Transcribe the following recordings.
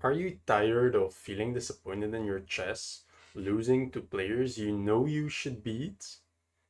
Are you tired of feeling disappointed in your chess, losing to players you know you should beat?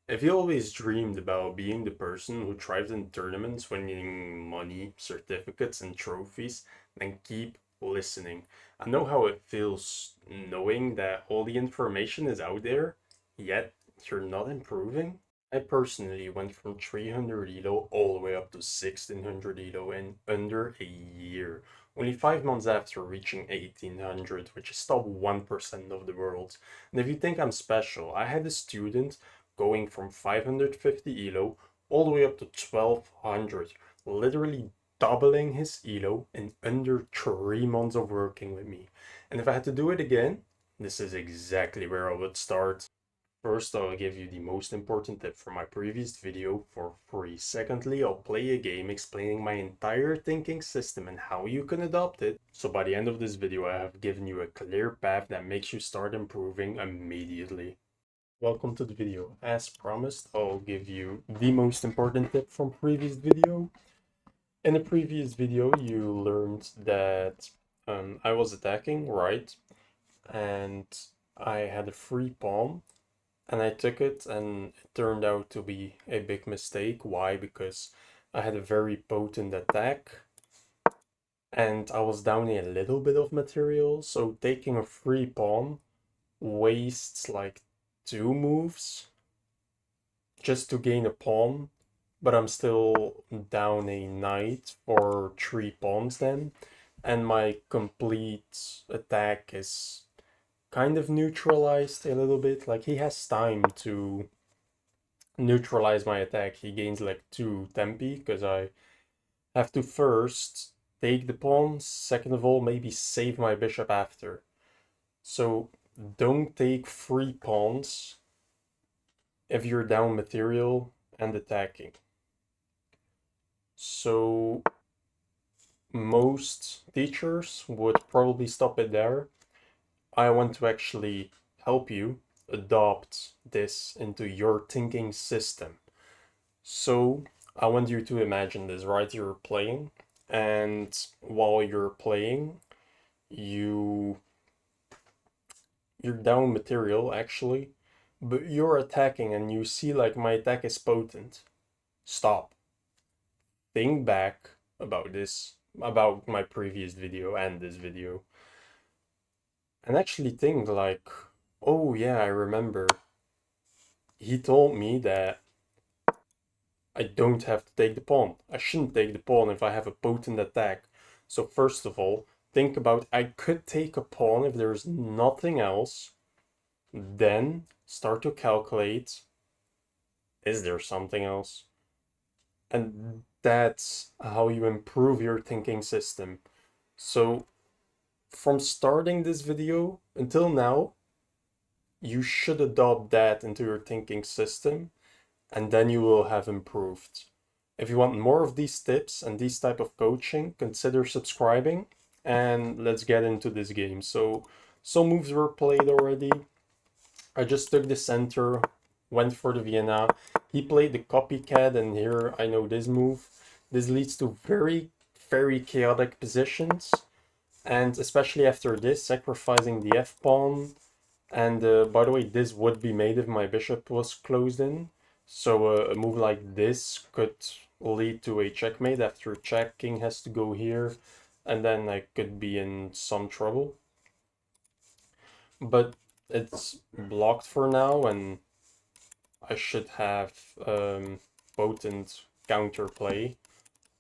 Have you always dreamed about being the person who thrives in tournaments, winning money, certificates, and trophies? Then keep listening. I know how it feels knowing that all the information is out there, yet you're not improving. I personally went from 300 elo all the way up to 1600 elo in under a year. Only 5 months after reaching 1800, which is top 1% of the world. And if you think I'm special, I had a student going from 550 elo all the way up to 1200, literally doubling his elo in under 3 months of working with me. And if I had to do it again, this is exactly where I would start. First, I'll give you the most important tip from my previous video for free. Secondly, I'll play a game explaining my entire thinking system and how you can adopt it. So by the end of this video, I have given you a clear path that makes you start improving immediately. Welcome to the video. As promised, I'll give you the most important tip from previous video. In the previous video, you learned that I was attacking, right? And I had a free pawn and I took it, and it turned out to be a big mistake. Why? Because I had a very potent attack and I was down a little bit of material, so taking a free pawn wastes like 2 moves just to gain a pawn, but I'm still down a knight for 3 pawns then, and my complete attack is kind of neutralized a little bit. Like, he has time to neutralize my attack. He gains like 2 tempi because I have to first take the pawn, second of all maybe save my bishop after. So don't take 3 pawns if you're down material and attacking. So most teachers would probably stop it there. I want to actually help you adopt this into your thinking system. So I want you to imagine this, right? You're playing, and while you're playing, you you're down material actually, but you're attacking and you see like my attack is potent. Stop. Think back about this, about my previous video and this video, and actually think like, oh yeah, I remember. He told me that I don't have to take the pawn. I shouldn't take the pawn if I have a potent attack. So first of all, think about I could take a pawn if there's nothing else. Then start to calculate, is there something else? And that's how you improve your thinking system. So from starting this video until now, you should adopt that into your thinking system, and then you will have improved. If you want more of these tips and these type of coaching, consider subscribing, and let's get into this game. So some moves were played already. I just took the center, went for the Vienna. He played the copycat, and here I know this move. This leads to very, very chaotic positions, and especially after this, sacrificing the f-pawn. And by the way, this would be made if my bishop was closed in. So a move like this could lead to a checkmate. After check, king has to go here, and then I could be in some trouble. But it's blocked for now, and I should have potent counterplay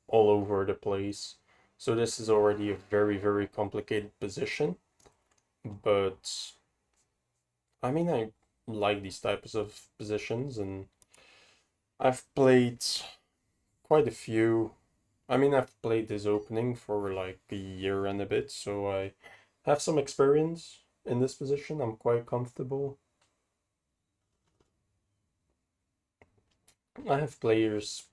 all over the place. So this is already a very, very complicated position. But I mean, I like these types of positions, and I've played quite a few. I mean, I've played this opening for like a year and a bit, so I have some experience in this position. I'm quite comfortable. I have players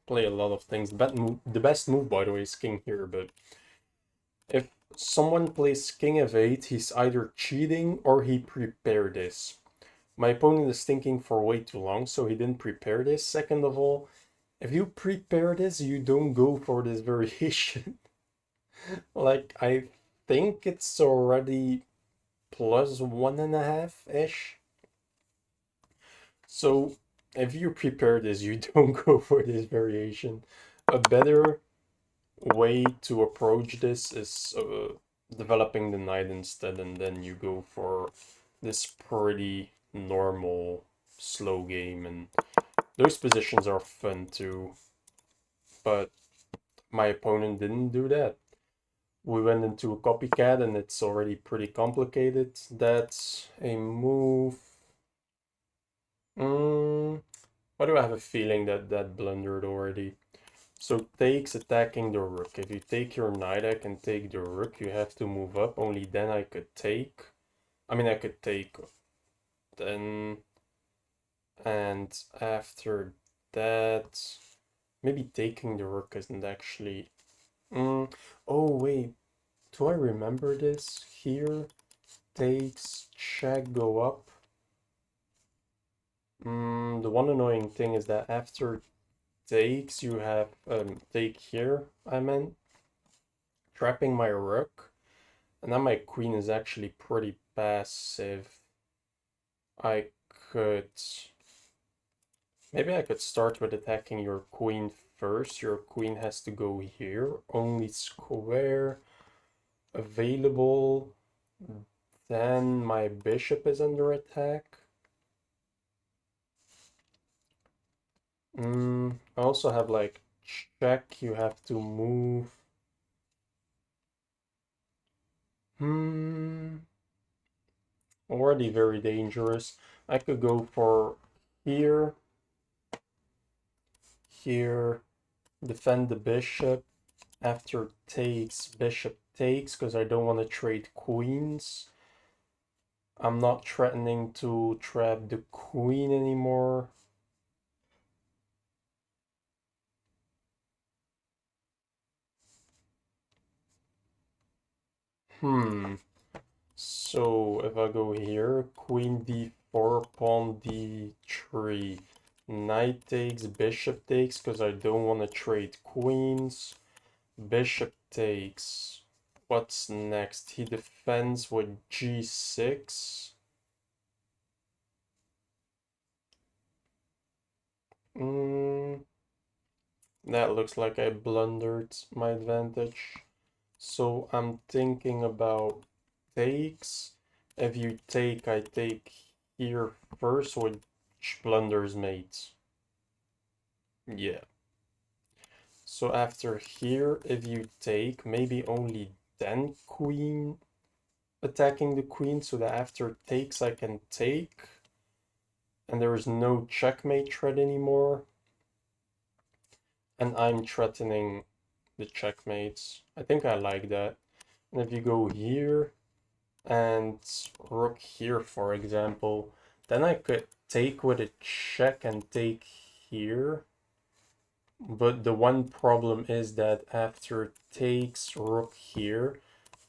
play a lot of things. The best move, by the way, is king here, but if someone plays king f8, he's either cheating or he prepared this. My opponent is thinking for way too long, so he didn't prepare this. Second of all, if you prepare this, you don't go for this variation. Like, I think it's already plus 1.5-ish. So, if you prepare this, you don't go for this variation. A better way to approach this is developing the knight instead, and then you go for this pretty normal slow game, and those positions are fun too. But my opponent didn't do that. We went into a copycat, and it's already pretty complicated. That's a move. Why do I have a feeling that that blundered already? So takes attacking the rook. If you take your knight, I can take the rook. You have to move up. Only then I could take. I mean, I could take then. And after that, maybe taking the rook isn't actually. Oh, wait. Do I remember this? Here, takes, check, go up. The one annoying thing is that after takes, you have take here, I meant, trapping my rook. And now my queen is actually pretty passive. I could... Maybe I could start with attacking your queen first. Your queen has to go here. Only square available. Then my bishop is under attack. I also have like check. You have to move. Already very dangerous. I could go for here, here, defend the bishop. After takes, bishop takes, because I don't want to trade queens. I'm not threatening to trap the queen anymore. So if I go here, queen d4, pawn d3, knight takes, bishop takes, because I don't want to trade queens. Bishop takes. What's next? He defends with g6. That looks like I blundered my advantage. So I'm thinking about takes. If you take, I take here first, which blunders mates. Yeah. So after here, if you take, maybe only then queen attacking the queen, so that after takes I can take. And there is no checkmate threat anymore. And I'm threatening the checkmates. I think I like that. And if you go here and rook here, for example, then I could take with a check and take here. But the one problem is that after takes rook here,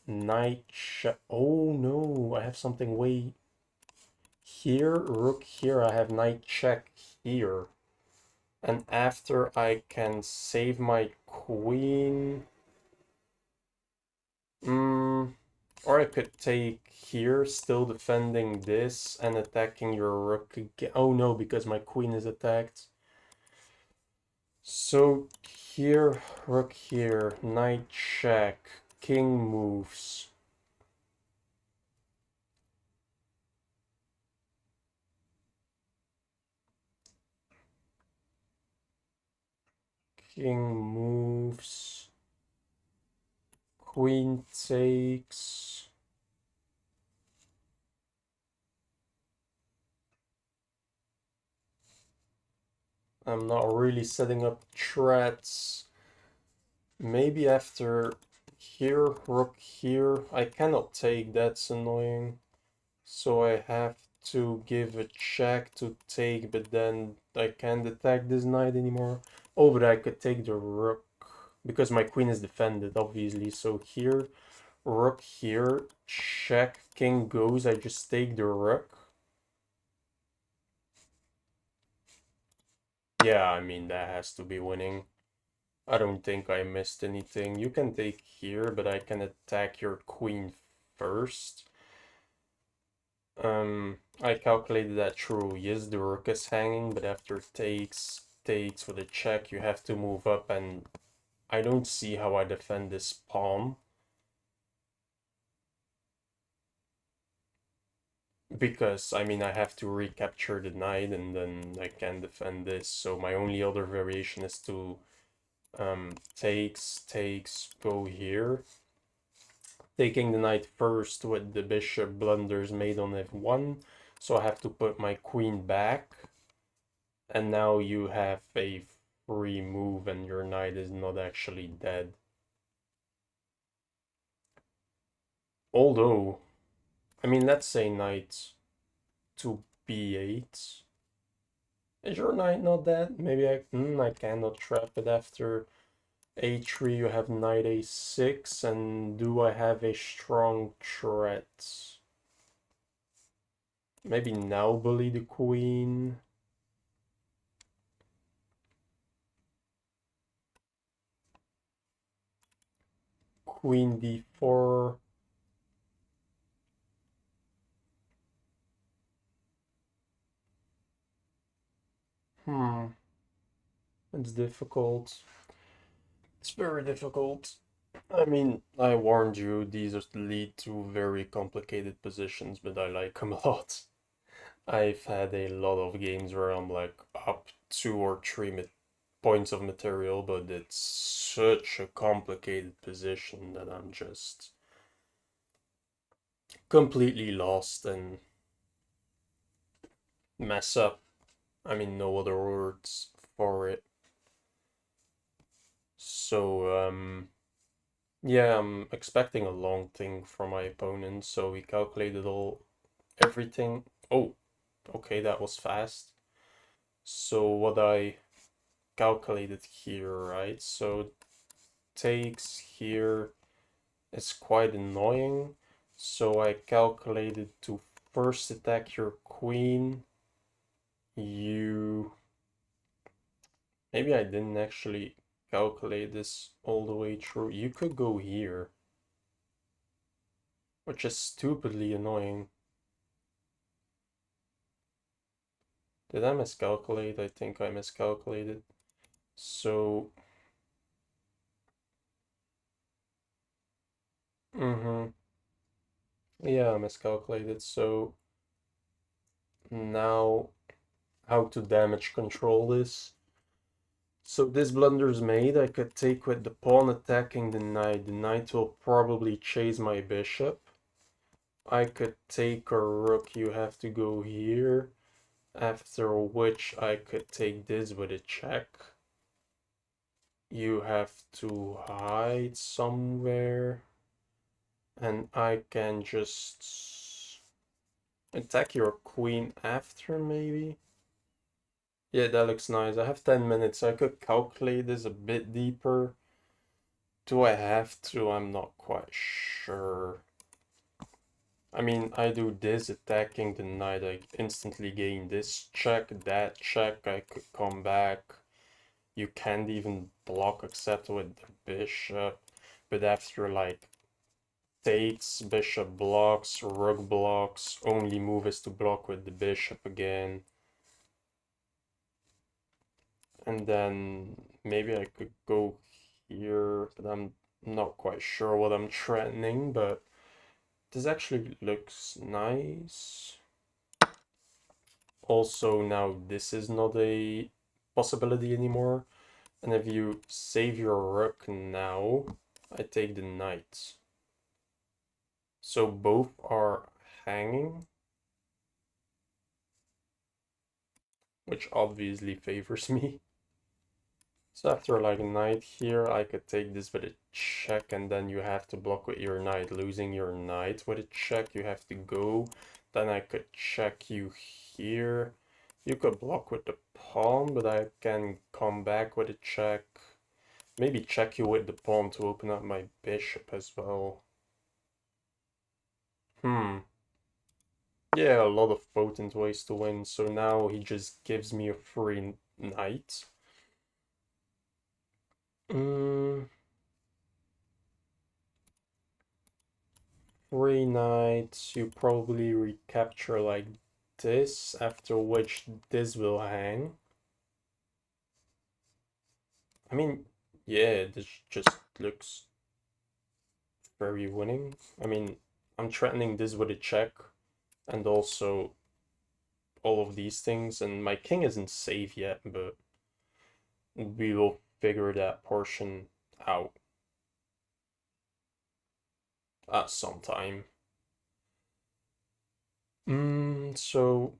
knight check. Oh no, I have something way here, rook here. I have knight check here. And after I can save my queen. Or I could take here, still defending this and attacking your rook again. Oh no, because my queen is attacked. So here, rook here, knight check, king moves. King moves. Queen takes. I'm not really setting up threats. Maybe after here, rook here. I cannot take, that's annoying. So I have to give a check to take, but then I can't attack this knight anymore. Oh, but I could take the rook because my queen is defended, obviously. So here, rook here, check, king goes. I just take the rook. Yeah, I mean, that has to be winning. I don't think I missed anything. You can take here, but I can attack your queen first. I calculated that true. Yes, the rook is hanging, but after takes with a check, you have to move up, and I don't see how I defend this pawn. Because, I mean, I have to recapture the knight, and then I can defend this, so my only other variation is to takes, go here. Taking the knight first with the bishop blunders made on f1, so I have to put my queen back. And now you have a free move and your knight is not actually dead. Although, I mean, let's say knight to b8. Is your knight not dead? Maybe I cannot trap it after a3. You have knight a6, and do I have a strong threat? Maybe now bully the queen. Queen d4. It's difficult. It's very difficult. I mean, I warned you, these lead to very complicated positions, but I like them a lot. I've had a lot of games where I'm like up 2 or 3 points of material, but it's such a complicated position that I'm just completely lost and mess up. I mean, no other words for it. So, yeah, I'm expecting a long thing from my opponent, so we calculated everything. Oh, okay, that was fast. So what I calculated here, right? So takes here is quite annoying. So I calculated to first attack your queen. You... Maybe I didn't actually calculate this all the way through. You could go here, which is stupidly annoying. Did I miscalculate? I think I miscalculated. So, yeah, I miscalculated. So now how to damage control this. So this blunder's made. I could take with the pawn attacking the knight. The knight will probably chase my bishop. I could take a rook. You have to go here. After which I could take this with a check. You have to hide somewhere. And I can just attack your queen after, maybe? Yeah, that looks nice. I have 10 minutes. I could calculate this a bit deeper. Do I have to? I'm not quite sure. I mean, I do this attacking the knight. I instantly gain this check, that check. I could come back. You can't even block except with the bishop. But after like takes, bishop blocks, rook blocks, only move is to block with the bishop again. And then maybe I could go here, but I'm not quite sure what I'm threatening, but this actually looks nice. Also, now this is not a possibility anymore. And if you save your rook now, I take the knight. So both are hanging, which obviously favors me. So after like a knight here, I could take this with a check, and then you have to block with your knight. Losing your knight with a check, you have to go. Then I could check you here. You could block with the pawn, but I can come back with a check. Maybe check you with the pawn to open up my bishop as well. Yeah, a lot of potent ways to win. So now he just gives me a free knight. Mm, 3 knights, you probably recapture like this, after which this will hang. I mean, yeah, this just looks very winning. I mean, I'm threatening this with a check, and also all of these things, and my king isn't safe yet, but we will figure that portion out at some time. So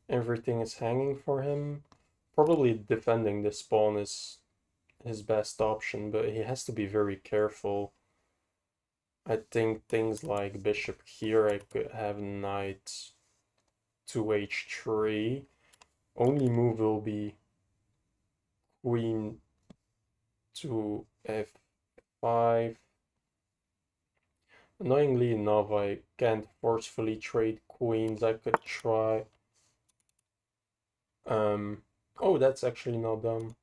everything is hanging for him. Probably defending this pawn is his best option, but he has to be very careful. I think things like bishop here, I could have knight to h3. Only move will be queen to f5. Annoyingly enough, I can't forcefully trade queens. I could try. Oh, that's actually not dumb.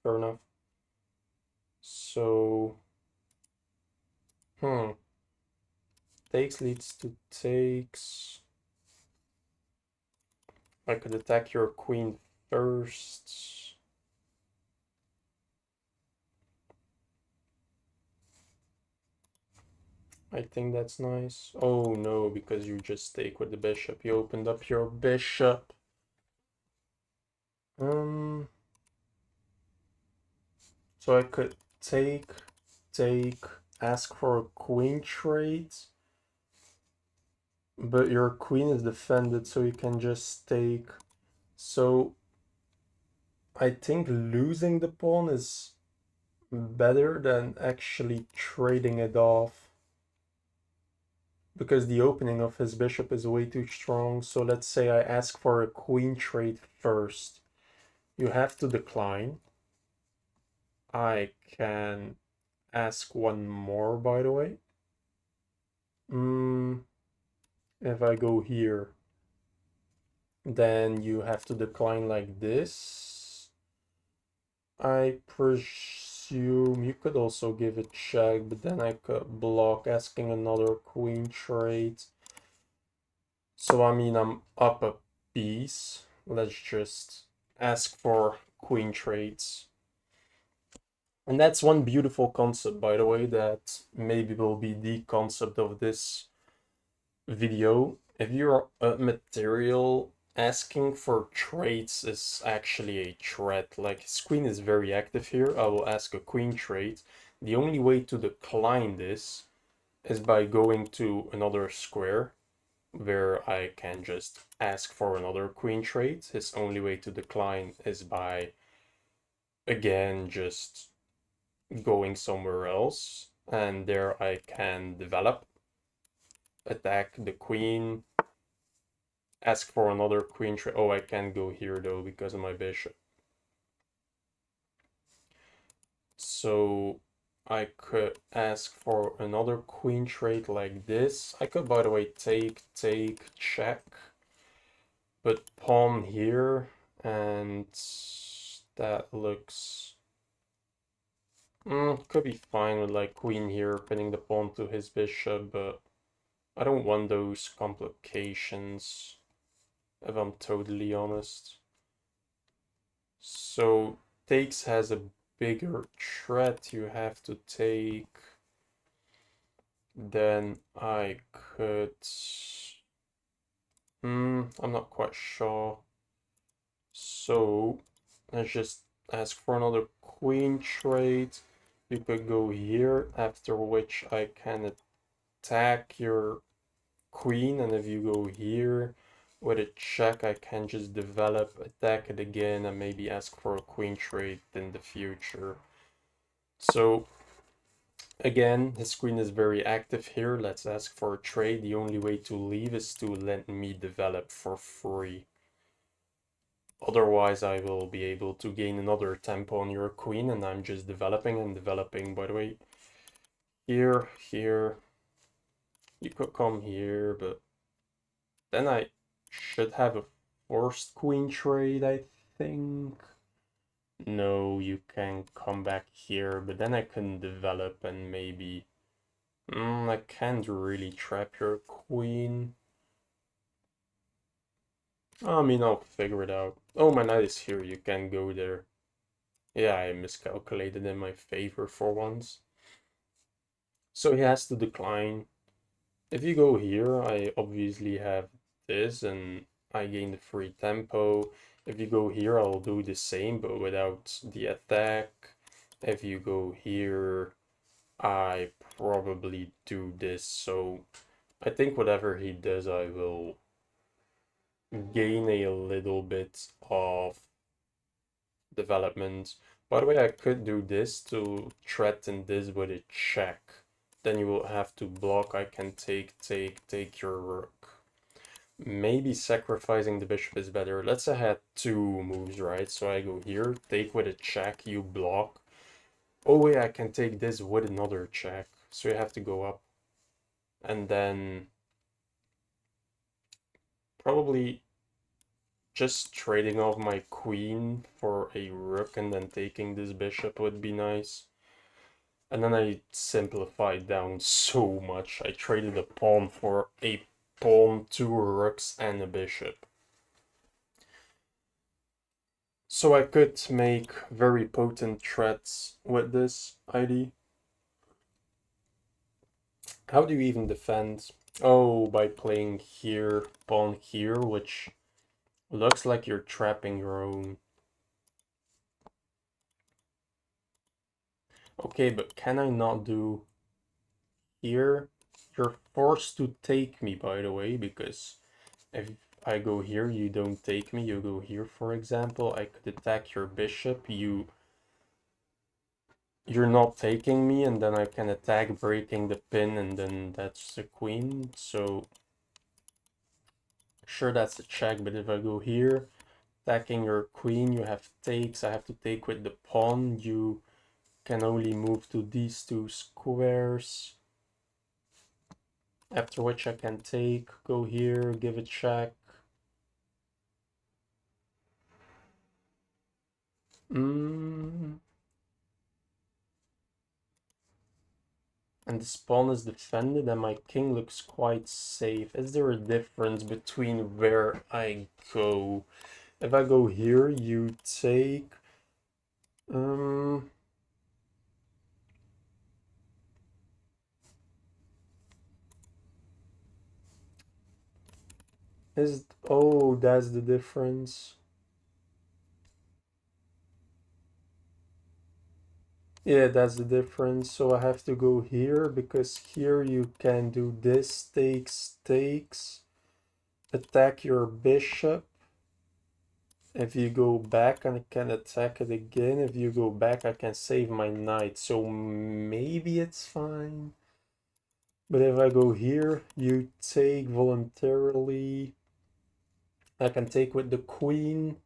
Fair enough. So, takes leads to takes. I could attack your queen first. I think that's nice. Oh no, because you just take with the bishop. You opened up your bishop. So I could take, ask for a queen trade, but your queen is defended, so you can just take. So I think losing the pawn is better than actually trading it off, because the opening of his bishop is way too strong. So let's say I ask for a queen trade first. You have to decline. I can ask one more, by the way. If I go here, then you have to decline like this. I presume you could also give a check, but then I could block asking another queen trade. So I mean, I'm up a piece. Let's just ask for queen trades. And that's one beautiful concept, by the way, that maybe will be the concept of this video. If you're a material, asking for trades is actually a threat. Like, his queen is very active here. I will ask a queen trade. The only way to decline this is by going to another square, where I can just ask for another queen trade. His only way to decline is by, again, just going somewhere else, and there I can develop, attack the queen, ask for another queen trade. Oh, I can't go here though because of my bishop. So I could ask for another queen trade like this. I could, by the way, take, check, but pawn here, and that looks could be fine with like queen here, pinning the pawn to his bishop, but I don't want those complications, if I'm totally honest. So takes has a bigger threat you have to take. Then I could... I'm not quite sure. So let's just ask for another queen trade. You could go here, after which I can attack your queen, and if you go here with a check, I can just develop, attack it again, and maybe ask for a queen trade in the future. So again, his queen is very active here. Let's ask for a trade. The only way to leave is to let me develop for free. Otherwise, I will be able to gain another tempo on your queen, and I'm just developing and developing. By the way, here, here. You could come here, but then I should have a forced queen trade, I think. No, you can come back here, but then I can develop and maybe... I can't really trap your queen. I mean, I'll figure it out. Oh, my knight is here, you can go there. Yeah, I miscalculated in my favor for once. So he has to decline. If you go here, I obviously have this and I gain the free tempo. If you go here, I'll do the same, but without the attack. If you go here, I probably do this. So I think whatever he does, I will gain a little bit of development. By the way, I could do this to threaten this with a check. Then you will have to block. I can take your rook. Maybe sacrificing the bishop is better. Let's say I had two moves, right? So I go here, take with a check, you block. Oh wait, I can take this with another check. So you have to go up. And then probably just trading off my queen for a rook and then taking this bishop would be nice. And then I simplified down so much. I traded a pawn for a pawn, two rooks, and a bishop. So I could make very potent threats with this ID. How do you even defend? Oh, by playing here, pawn here, which looks like you're trapping your own. Okay, but can I not do here? You're forced to take me, by the way, because if I go here, you don't take me. You go here, for example. I could attack your bishop. You're not taking me, and then I can attack, breaking the pin, and then that's the queen. So sure, that's a check. But if I go here, attacking your queen, you have takes. I have to take with the pawn. You can only move to these two squares. After which I can take, go here, give a check. And this pawn is defended and my king looks quite safe. Is there a difference between where I go? If I go here, you take... Oh, that's the difference. Yeah, that's the difference. So I have to go here because here you can do this, takes, attack your bishop. If you go back, I can attack it again. If you go back, I can save my knight. So maybe it's fine. But if I go here, you take voluntarily. I can take with the queen.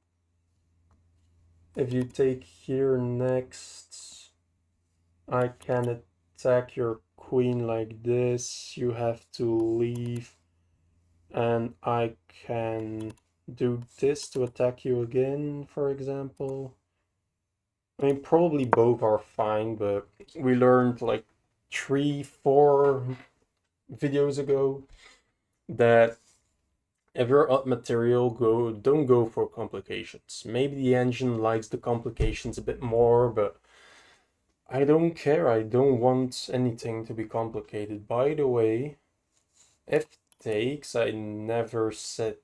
If you take here next, I can attack your queen like this. You have to leave. And I can do this to attack you again, for example. I mean, probably both are fine, but we learned like 3, 4 videos ago that if you're up material, don't go for complications. Maybe the engine likes the complications a bit more, but I don't care. I don't want anything to be complicated. By the way, if takes, I never said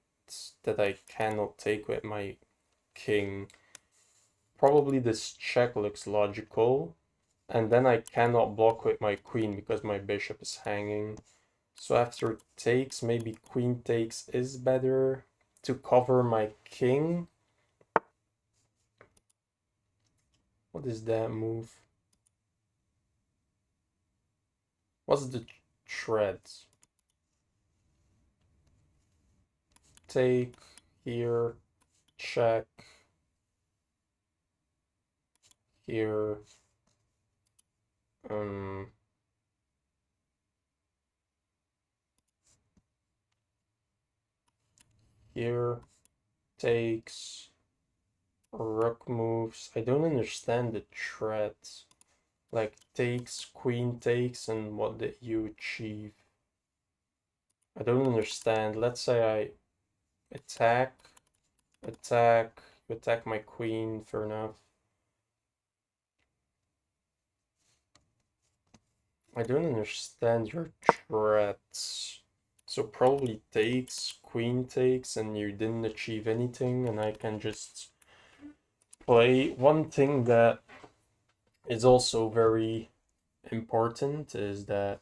that I cannot take with my king. Probably this check looks logical. And then I cannot block with my queen because my bishop is hanging. So after takes, maybe queen takes is better to cover my king. What is that move? What's the thread? Take here, check here. Um, Here takes. rook moves. I don't understand the threat. Like takes, queen takes, and what did you achieve? I don't understand. Let's say I attack, attack, attack my queen, fair enough. I don't understand your threats. So probably takes, queen takes, and you didn't achieve anything, and I can just play. One thing that is also very important is that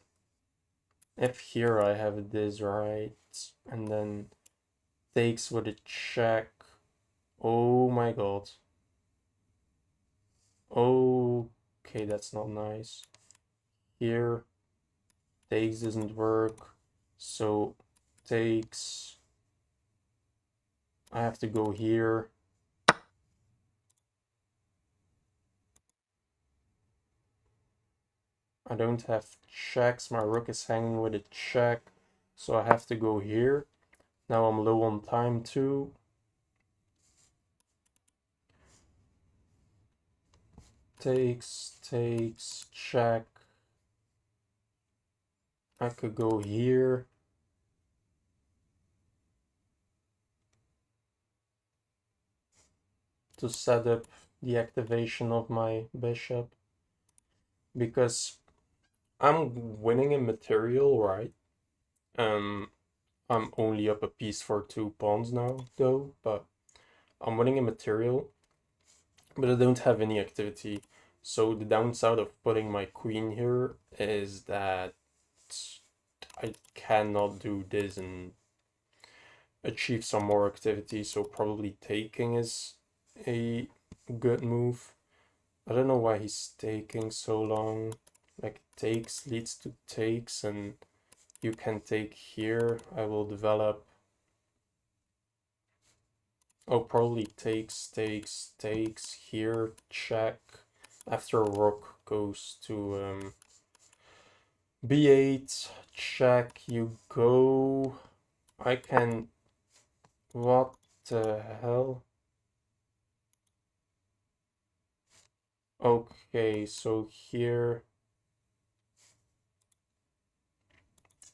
if here I have this right, and then takes with a check. Oh my god. Okay, that's not nice. Here, takes doesn't work, so takes. I have to go here. I don't have checks. My rook is hanging with a check, so I have to go here. Now I'm low on time too. Takes, check. I could go here. To set up the activation of my bishop. Because I'm winning in material, right? I'm only up a piece for 2 pawns now, though, but I'm winning in material, but I don't have any activity. So the downside of putting my queen here is that I cannot do this and achieve some more activity, so probably taking is a good move. I don't know why he's taking so long. Like takes leads to takes, and you can take here. I will develop. Oh, probably takes here, check. After rook goes to b8, check, you go. I can. What the hell? Okay, so here.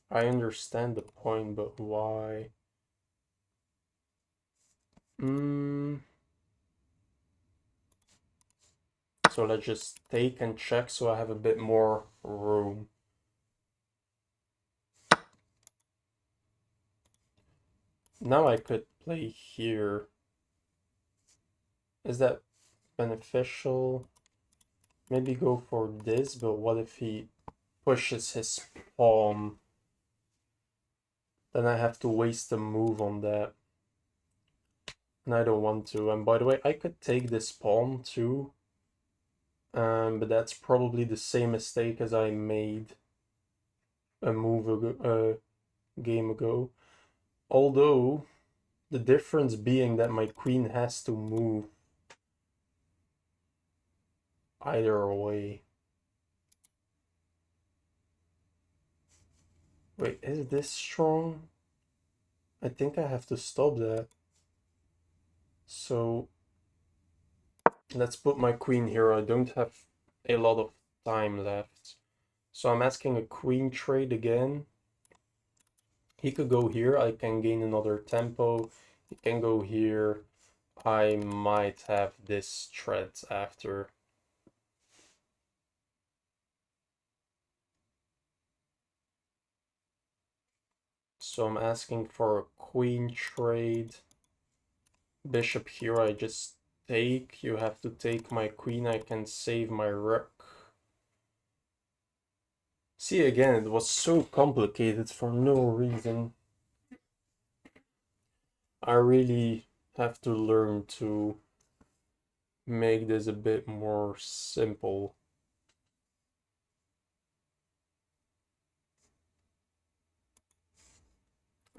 I understand the point, but why? So let's just take and check so I have a bit more room. Now I could play here. Is that beneficial? Maybe go for this, but what if he pushes his pawn? Then I have to waste a move on that. And I don't want to. And by the way, I could take this pawn too. But that's probably the same mistake as I made a game ago. Although, the difference being that my queen has to move either way. Wait, is this strong? I think I have to stop that. So let's put my queen here. I don't have a lot of time left. So I'm asking a queen trade again. He could go here. I can gain another tempo. He can go here. I might have this thread after. So I'm asking for a queen trade. Bishop here, I just take. You have to take my queen. I can save my rook. See, again, it was so complicated for no reason. I really have to learn to make this a bit more simple.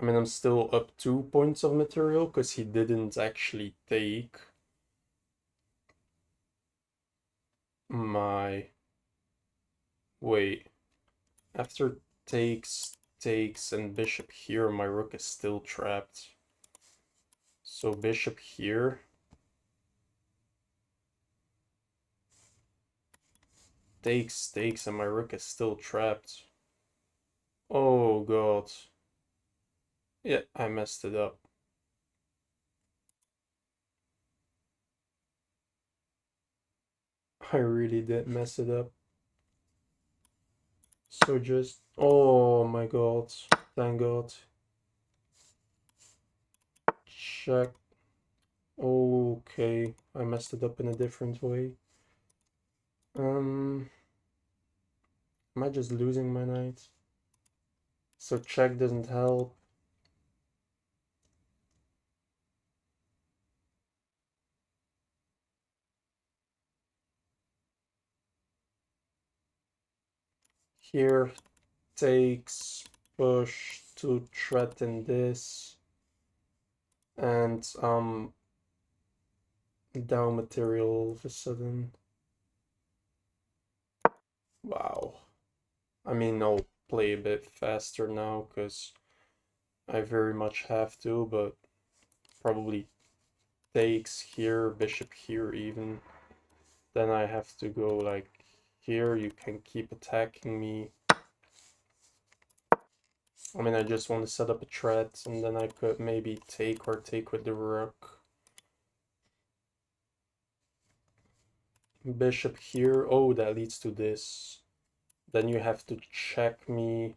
I mean, I'm still up 2 points of material because he didn't actually take my... Wait. After takes, and bishop here, my rook is still trapped. So bishop here. takes, and my rook is still trapped. Oh god. Yeah, I messed it up. I really did mess it up. So just, oh my god, thank god. Check. Okay, I messed it up in a different way. Am I just losing my knight? So check doesn't help. Here takes push to threaten this, and down material all of a sudden. Wow. I mean, I'll play a bit faster now because I very much have to, but probably takes here, bishop here even. Then I have to go like here, you can keep attacking me. I mean, I just want to set up a threat, and then I could maybe take or take with the rook. Bishop here, oh, that leads to this. Then you have to check me.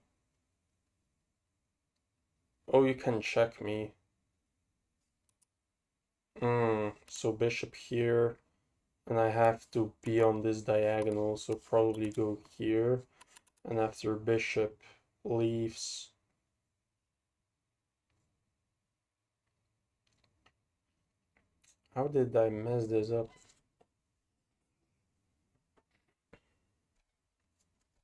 Oh, you can check me. So bishop here, and I have to be on this diagonal, so probably go here. And after bishop leaves, how did I mess this up?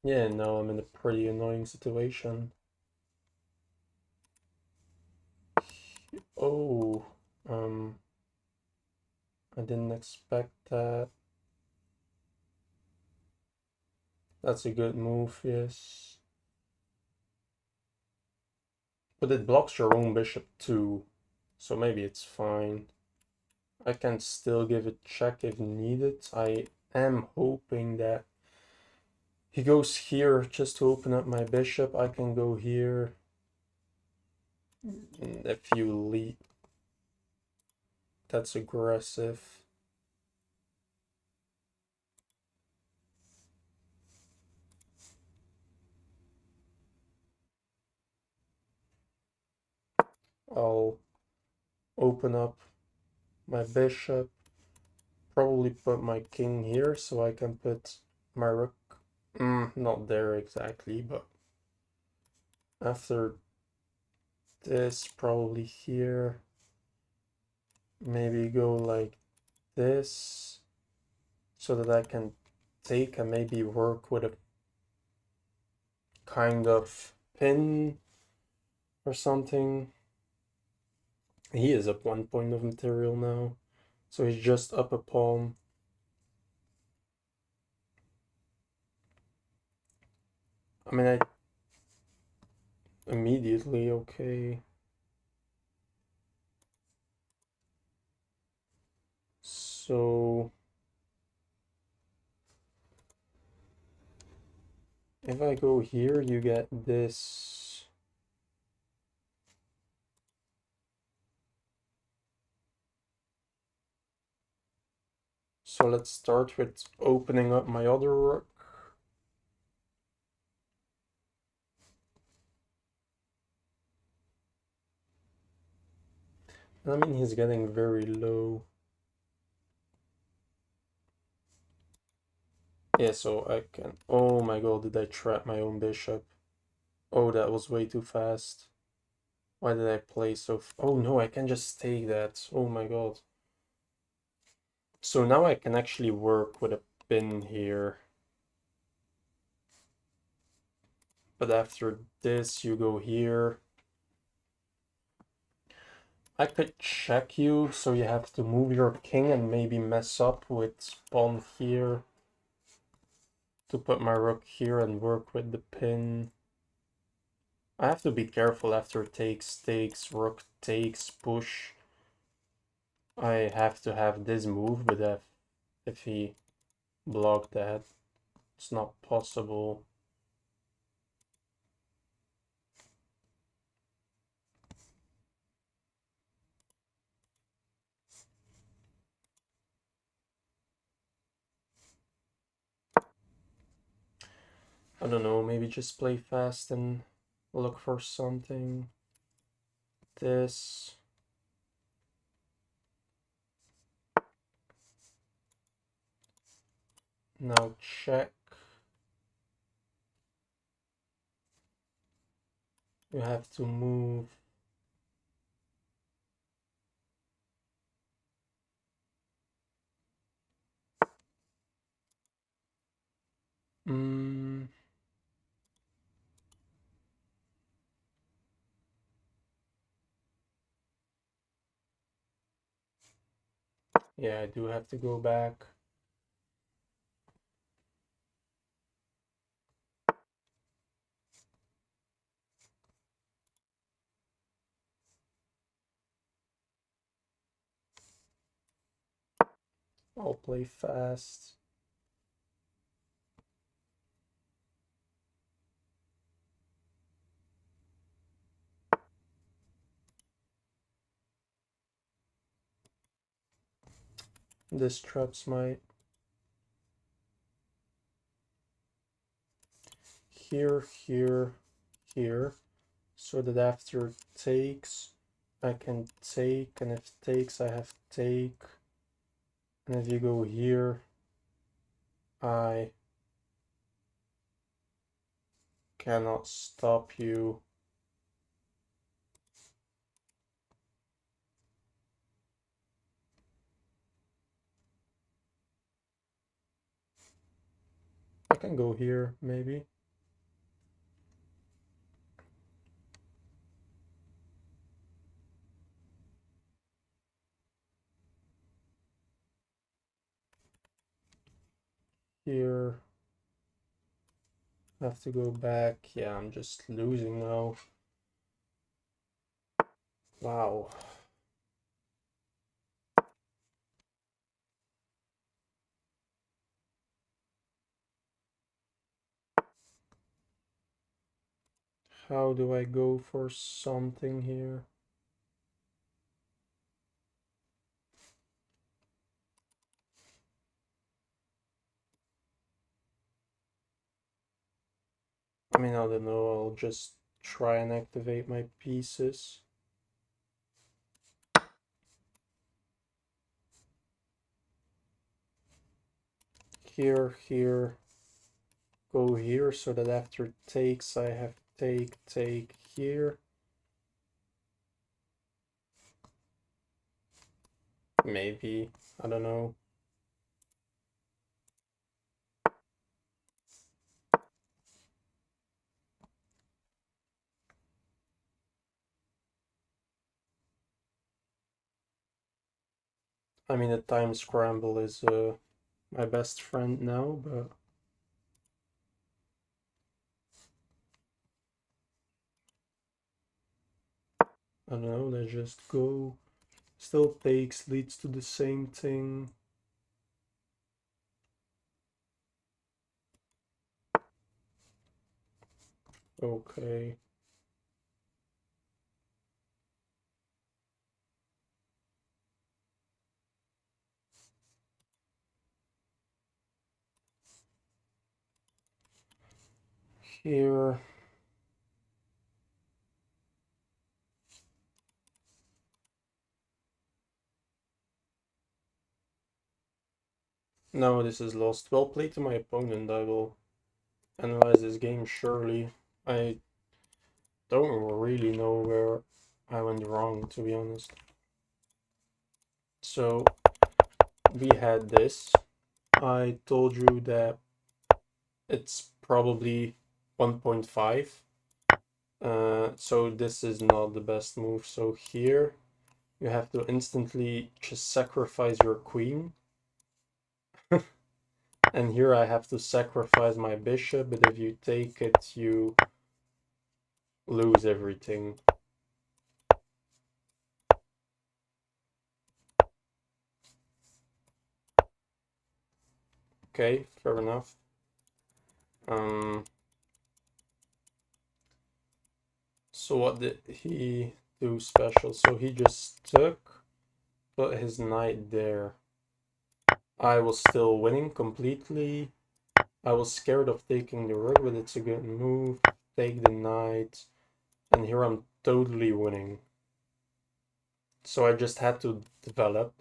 Yeah, now I'm in a pretty annoying situation. Oh, I didn't expect that. That's a good move, yes. But it blocks your own bishop too, so maybe it's fine. I can still give it check if needed. I am hoping that he goes here just to open up my bishop. I can go here. If you lead, that's aggressive. I'll open up my bishop. Probably put my king here so I can put my rook. Not there exactly, but after this, probably here. Maybe go like this so that I can take and maybe work with a kind of pin or something. He is up 1 point of material now, so he's just up a pawn. I mean, I immediately, okay. So if I go here, you get this. So let's start with opening up my other rook. I mean, he's getting very low. Yeah, so I can... Oh my god, did I trap my own bishop? Oh, that was way too fast. Why did I play so... Oh no, I can just take that. Oh my god. So now I can actually work with a pin here. But after this, you go here. I could check you, so you have to move your king and maybe mess up with pawn here to put my rook here and work with the pin. I have to be careful after takes, rook takes, push. I have to have this move, but if he blocked that. It's not possible. I don't know, maybe just play fast and look for something. This. Now check. You have to move. Yeah, I do have to go back. I'll play fast. This traps my here, here, so that after takes I can take, and if takes I have take, and if you go here I cannot stop you. I can go here maybe. Here I have to go back. Yeah, I'm just losing now. Wow. How do I go for something here? I mean, I don't know, I'll just try and activate my pieces. Here, go here, so that after takes I have take here. Maybe, I don't know. I mean, the time scramble is my best friend now, but I don't know, let's just go. Still takes leads to the same thing. Okay. Here. No, this is lost. Well played to my opponent. I will analyze this game surely. I don't really know where I went wrong, to be honest. So, we had this. I told you that it's probably 1.5. So this is not the best move. So here you have to instantly just sacrifice your queen. And here I have to sacrifice my bishop, but if you take it, you lose everything. Okay, fair enough. Um, so what did he do special? So he just put his knight there. I was still winning completely. I was scared of taking the rook, but it's a good move. Take the knight. And here I'm totally winning. So I just had to develop.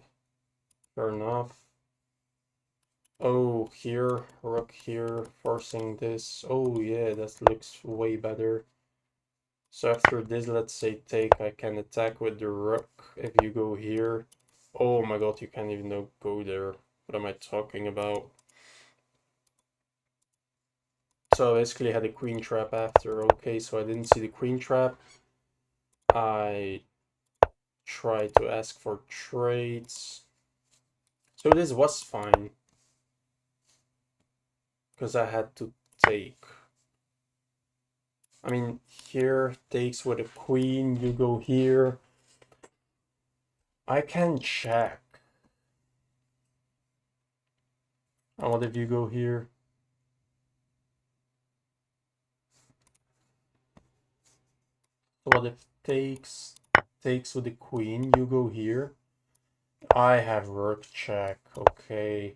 Fair enough. Oh, here, rook here, forcing this. Oh yeah, that looks way better. So after this, let's say take, I can attack with the rook. If you go here, oh my god, you can't even go there. What am I talking about? So I basically had a queen trap after. Okay, so I didn't see the queen trap. I tried to ask for trades. So this was fine. Because I had to take. I mean, here takes with a queen, you go here. I can check. And what if you go here? So what if takes with the queen, you go here. I have rook check, okay.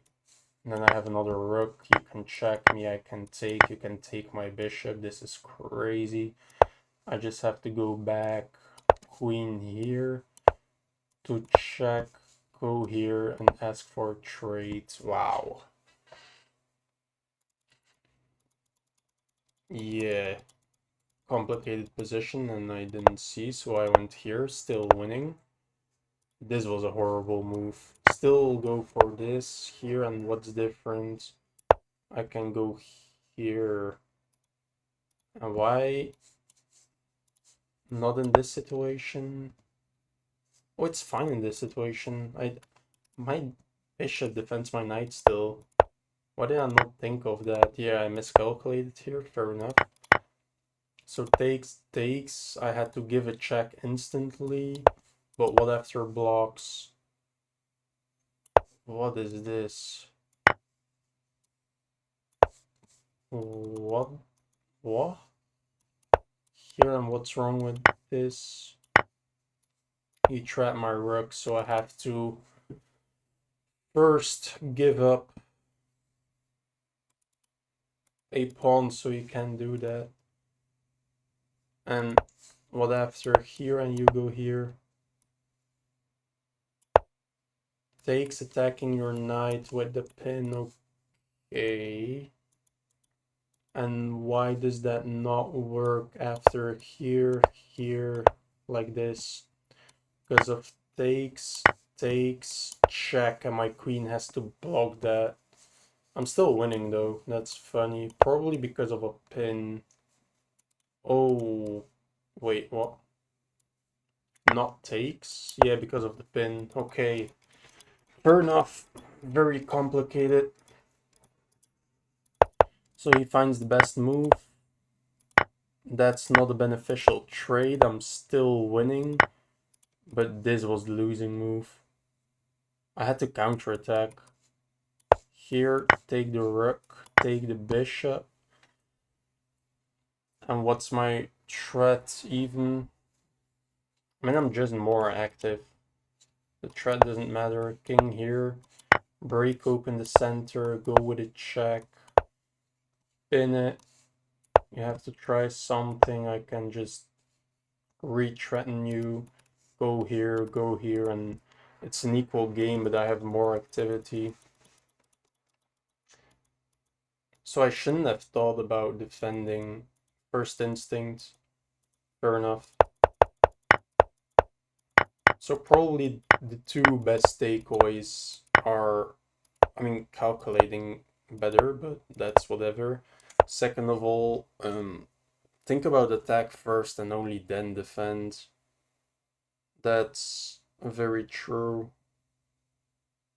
And then I have another rook, you can check me, I can take, you can take my bishop. This is crazy. I just have to go back, queen here, to check, go here and ask for trades. Wow. Yeah, complicated position and I didn't see, so I went here, still winning. This was a horrible move. Still go for this here, and what's different? I can go here. And why not in this situation? Oh, it's fine in this situation. My bishop defends my knight still. Why did I not think of that? Yeah, I miscalculated here, fair enough. So takes, I had to give a check instantly. But what after blocks? What is this? What? What? Here, and what's wrong with this? He trapped my rook, so I have to first give up a pawn so you can do that. And what after here, and you go here? Takes, attacking your knight with the pin, okay. And why does that not work after here, here, like this? Because of takes, check, and my queen has to block that. I'm still winning though, that's funny. Probably because of a pin. Oh, wait, what? Not takes? Yeah, because of the pin. Okay, fair enough. Very complicated. So he finds the best move. That's not a beneficial trade. I'm still winning. But this was the losing move. I had to counterattack. Here, take the rook, take the bishop. And what's my threat even? I mean, I'm just more active. The threat doesn't matter. King here. Break open the center. Go with a check. Pin it. You have to try something. I can just re-threaten you. Go here, and it's an equal game, but I have more activity. So I shouldn't have thought about defending first instinct. Fair enough. So probably the two best takeaways are, I mean, calculating better, but that's whatever. Second of all, think about attack first and only then defend. That's very true.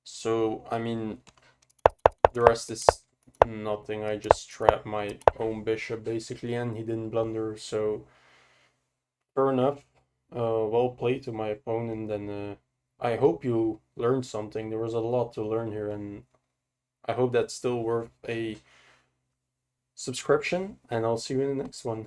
So, I mean, the rest is nothing. I just trapped my own bishop basically, and he didn't blunder, so fair enough. Well played to my opponent, and I hope you learned something. There was a lot to learn here, and I hope that's still worth a subscription, and I'll see you in the next one.